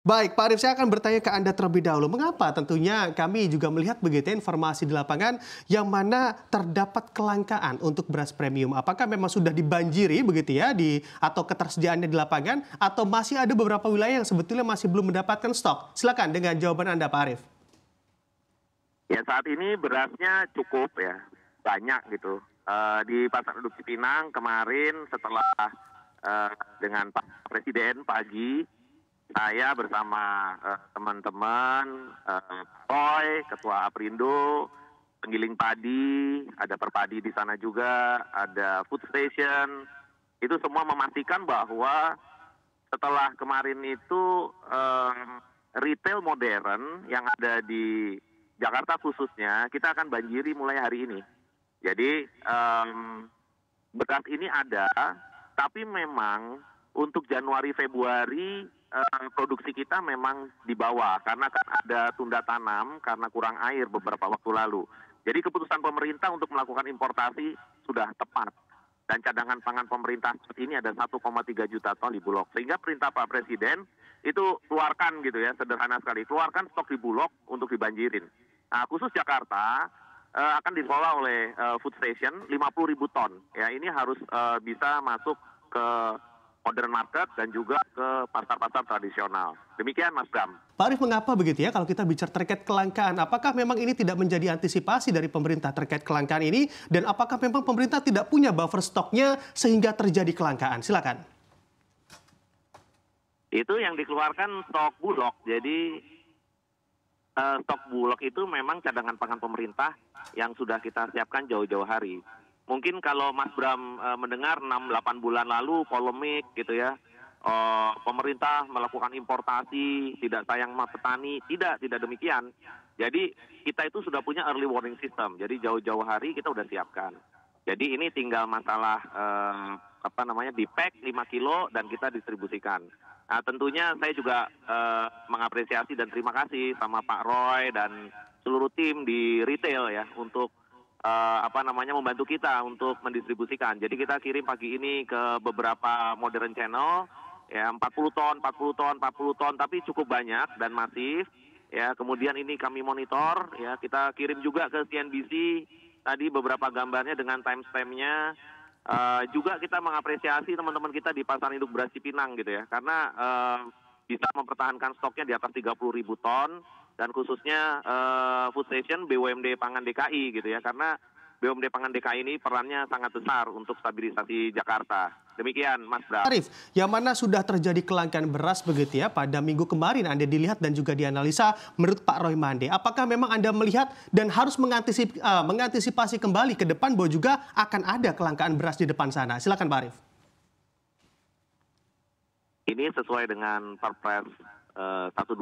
Baik, Pak Arief, saya akan bertanya ke Anda terlebih dahulu. Mengapa tentunya kami juga melihat begitu ya informasi di lapangan yang mana terdapat kelangkaan untuk beras premium. Apakah memang sudah dibanjiri begitu ya atau ketersediaannya di lapangan atau masih ada beberapa wilayah yang sebetulnya masih belum mendapatkan stok? Silakan dengan jawaban Anda, Pak Arief. Ya saat ini berasnya cukup ya, banyak gitu. Di Pasar Induk Cipinang kemarin setelah dengan Pak Presiden pagi, saya bersama teman-teman, Roy, Ketua Aprindo, penggiling padi, ada perpadi di sana juga, ada food station, itu semua memastikan bahwa setelah kemarin itu retail modern yang ada di Jakarta khususnya, kita akan banjiri mulai hari ini. Jadi beras ini ada, tapi memang untuk Januari Februari produksi kita memang di bawah karena kan ada tunda tanam karena kurang air beberapa waktu lalu. Jadi keputusan pemerintah untuk melakukan importasi sudah tepat. Dan cadangan pangan pemerintah saat ini ada 1,3 juta ton di Bulog. Sehingga perintah Pak Presiden itu keluarkan gitu ya, sederhana sekali. Keluarkan stok di Bulog untuk dibanjirin. Nah, khusus Jakarta akan dikelola oleh food station 50.000 ton. Ya, ini harus bisa masuk ke modern market dan juga ke pasar-pasar tradisional. Demikian Mas Bram. Pak Arief, mengapa begitu ya kalau kita bicara terkait kelangkaan? Apakah memang ini tidak menjadi antisipasi dari pemerintah terkait kelangkaan ini? Dan apakah memang pemerintah tidak punya buffer stoknya sehingga terjadi kelangkaan? Silakan. Itu yang dikeluarkan stok Bulog. Jadi stok Bulog itu memang cadangan pangan pemerintah yang sudah kita siapkan jauh-jauh hari. Mungkin kalau Mas Bram mendengar 6-8 bulan lalu polemik gitu ya, pemerintah melakukan importasi, tidak sayang sama petani, tidak demikian. Jadi kita itu sudah punya early warning system, jadi jauh-jauh hari kita sudah siapkan. Jadi ini tinggal masalah di-pack 5 kilo dan kita distribusikan. Nah, tentunya saya juga mengapresiasi dan terima kasih sama Pak Roy dan seluruh tim di retail ya untuk membantu kita untuk mendistribusikan. Jadi kita kirim pagi ini ke beberapa modern channel ya 40 ton, 40 ton, 40 ton, tapi cukup banyak dan masif. Ya, kemudian ini kami monitor ya, kita kirim juga ke CNBC tadi beberapa gambarnya dengan timestamp-nya. Juga kita mengapresiasi teman-teman kita di Pasar Induk Beras Cipinang gitu ya, karena bisa mempertahankan stoknya di atas 30.000 ton. Dan khususnya food station BUMD Pangan DKI gitu ya, karena BUMD Pangan DKI ini perannya sangat besar untuk stabilisasi Jakarta. Demikian Mas Bram. Arief, yang mana sudah terjadi kelangkaan beras begitu ya pada minggu kemarin Anda dilihat dan juga dianalisa menurut Pak Roy Mande. Apakah memang Anda melihat dan harus mengantisipasi kembali ke depan bahwa juga akan ada kelangkaan beras di depan sana? Silakan Pak Arief. Ini sesuai dengan Perpres 125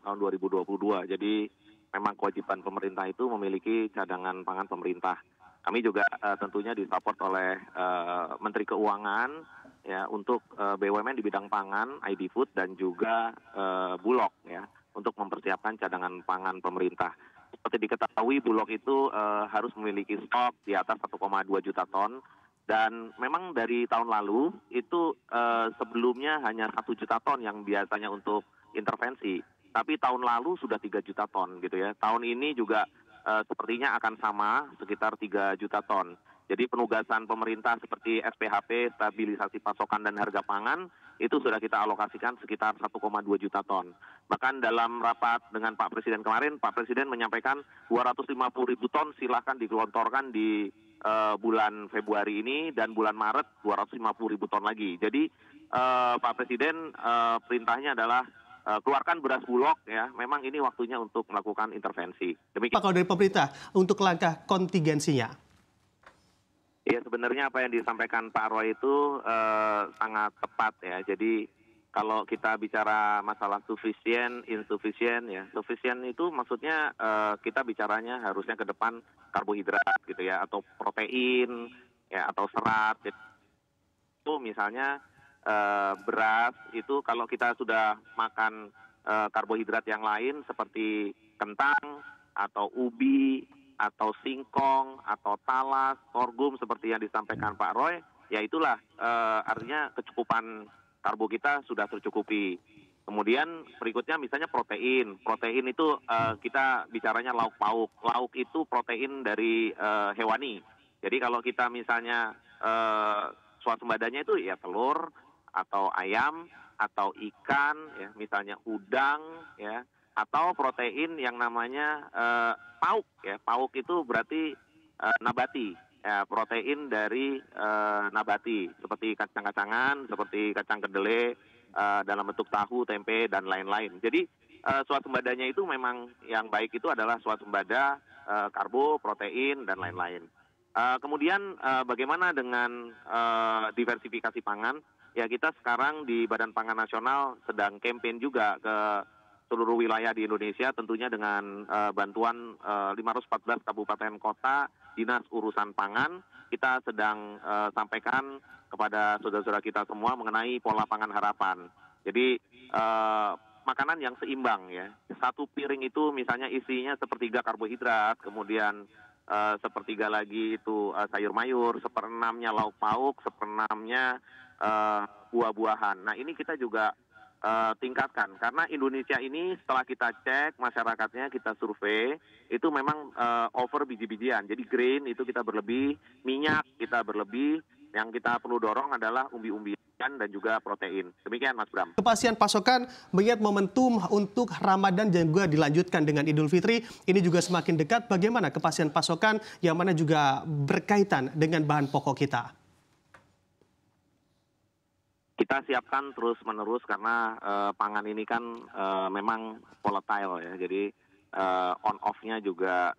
tahun 2022. Jadi memang kewajiban pemerintah itu memiliki cadangan pangan pemerintah. Kami juga tentunya disupport oleh Menteri Keuangan ya untuk BUMN di bidang pangan, ID Food dan juga Bulog ya untuk mempersiapkan cadangan pangan pemerintah. Seperti diketahui Bulog itu harus memiliki stok di atas 1,2 juta ton. Dan memang dari tahun lalu itu sebelumnya hanya 1 juta ton yang biasanya untuk intervensi. Tapi tahun lalu sudah 3 juta ton gitu ya. Tahun ini juga sepertinya akan sama sekitar 3 juta ton. Jadi penugasan pemerintah seperti SPHP, stabilisasi pasokan dan harga pangan, itu sudah kita alokasikan sekitar 1,2 juta ton. Bahkan dalam rapat dengan Pak Presiden kemarin, Pak Presiden menyampaikan 250.000 ton silahkan digelontorkan di bulan Februari ini dan bulan Maret 250.000 ton lagi. Jadi Pak Presiden perintahnya adalah keluarkan beras Bulog ya. Memang ini waktunya untuk melakukan intervensi. Demikian. Kalau dari pemerintah untuk langkah kontingensinya? Ya sebenarnya apa yang disampaikan Pak Roy itu sangat tepat ya. Jadi kalau kita bicara masalah sufficient, insufficient ya. Sufficient itu maksudnya kita bicaranya harusnya ke depan karbohidrat gitu ya, atau protein ya, atau serat. Itu misalnya beras itu kalau kita sudah makan karbohidrat yang lain seperti kentang atau ubi atau singkong atau talas, sorghum seperti yang disampaikan Pak Roy, ya itulah artinya kecukupan karbo kita sudah tercukupi. Kemudian berikutnya misalnya protein. Protein itu kita bicaranya lauk pauk. Lauk itu protein dari hewani. Jadi kalau kita misalnya swasembadanya itu ya telur atau ayam atau ikan, ya misalnya udang, ya atau protein yang namanya pauk. Ya pauk itu berarti nabati. Ya, protein dari nabati seperti kacang-kacangan, seperti kacang kedelai dalam bentuk tahu, tempe, dan lain-lain. Jadi swasembadanya itu memang yang baik itu adalah swasembada karbo, protein, dan lain-lain. Kemudian bagaimana dengan diversifikasi pangan? Ya kita sekarang di Badan Pangan Nasional sedang campaign juga ke seluruh wilayah di Indonesia, tentunya dengan bantuan 514 kabupaten kota, dinas urusan pangan. Kita sedang sampaikan kepada saudara-saudara kita semua mengenai pola pangan harapan. Jadi makanan yang seimbang ya. Satu piring itu misalnya isinya sepertiga karbohidrat, kemudian sepertiga lagi itu sayur mayur, seperenamnya lauk pauk, seperenamnya buah-buahan. Nah ini kita juga tingkatkan karena Indonesia ini setelah kita cek masyarakatnya, kita survei itu memang over biji-bijian. Jadi grain itu kita berlebih, minyak kita berlebih. Yang kita perlu dorong adalah umbi-umbian dan juga protein. Demikian Mas Bram. Kepastian pasokan mengingat momentum untuk Ramadan dan juga dilanjutkan dengan Idul Fitri ini juga semakin dekat. Bagaimana kepastian pasokan yang mana juga berkaitan dengan bahan pokok kita? Kita siapkan terus-menerus karena pangan ini kan memang volatile ya. Jadi on-off-nya juga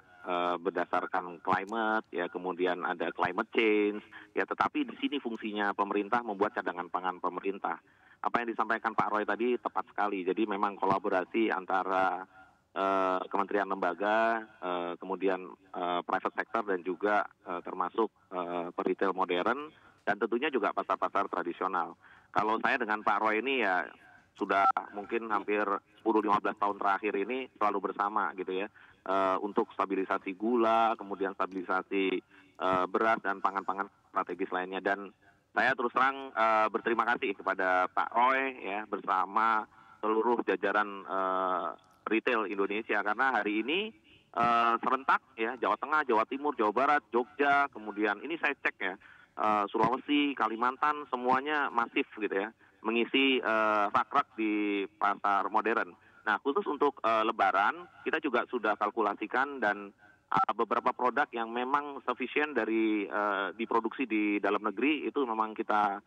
berdasarkan climate, ya kemudian ada climate change, ya tetapi di sini fungsinya pemerintah membuat cadangan pangan pemerintah. Apa yang disampaikan Pak Roy tadi tepat sekali. Jadi memang kolaborasi antara kementerian lembaga, kemudian private sector dan juga termasuk retail modern dan tentunya juga pasar-pasar tradisional. Kalau saya dengan Pak Roy ini ya sudah mungkin hampir 10-15 tahun terakhir ini selalu bersama gitu ya untuk stabilisasi gula, kemudian stabilisasi beras dan pangan-pangan strategis lainnya. Dan saya terus terang berterima kasih kepada Pak Roy ya bersama seluruh jajaran retail Indonesia karena hari ini serentak ya Jawa Tengah, Jawa Timur, Jawa Barat, Jogja, kemudian ini saya cek ya Sulawesi, Kalimantan semuanya masif gitu ya mengisi rak-rak di pasar modern. Nah khusus untuk Lebaran kita juga sudah kalkulasikan dan beberapa produk yang memang sufficient dari diproduksi di dalam negeri itu memang kita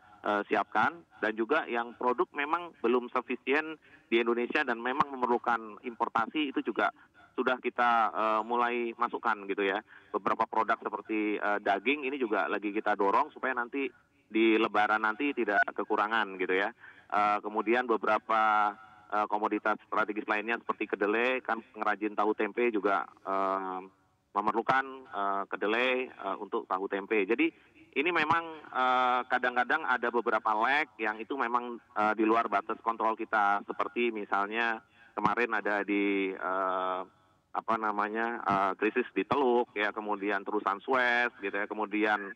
siapkan dan juga yang produk memang belum sufficient di Indonesia dan memang memerlukan importasi itu juga sudah kita mulai masukkan gitu ya. Beberapa produk seperti daging ini juga lagi kita dorong supaya nanti di Lebaran nanti tidak kekurangan gitu ya. Kemudian beberapa komoditas strategis lainnya seperti kedelai, kan pengrajin tahu tempe juga memerlukan kedelai untuk tahu tempe. Jadi ini memang kadang-kadang ada beberapa lag yang itu memang di luar batas kontrol kita. Seperti misalnya kemarin ada di krisis di Teluk ya, kemudian terusan Suez gitu ya, kemudian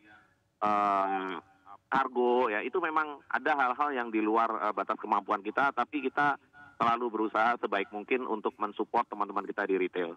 kargo ya, itu memang ada hal-hal yang di luar batas kemampuan kita, tapi kita selalu berusaha sebaik mungkin untuk mensupport teman-teman kita di retail.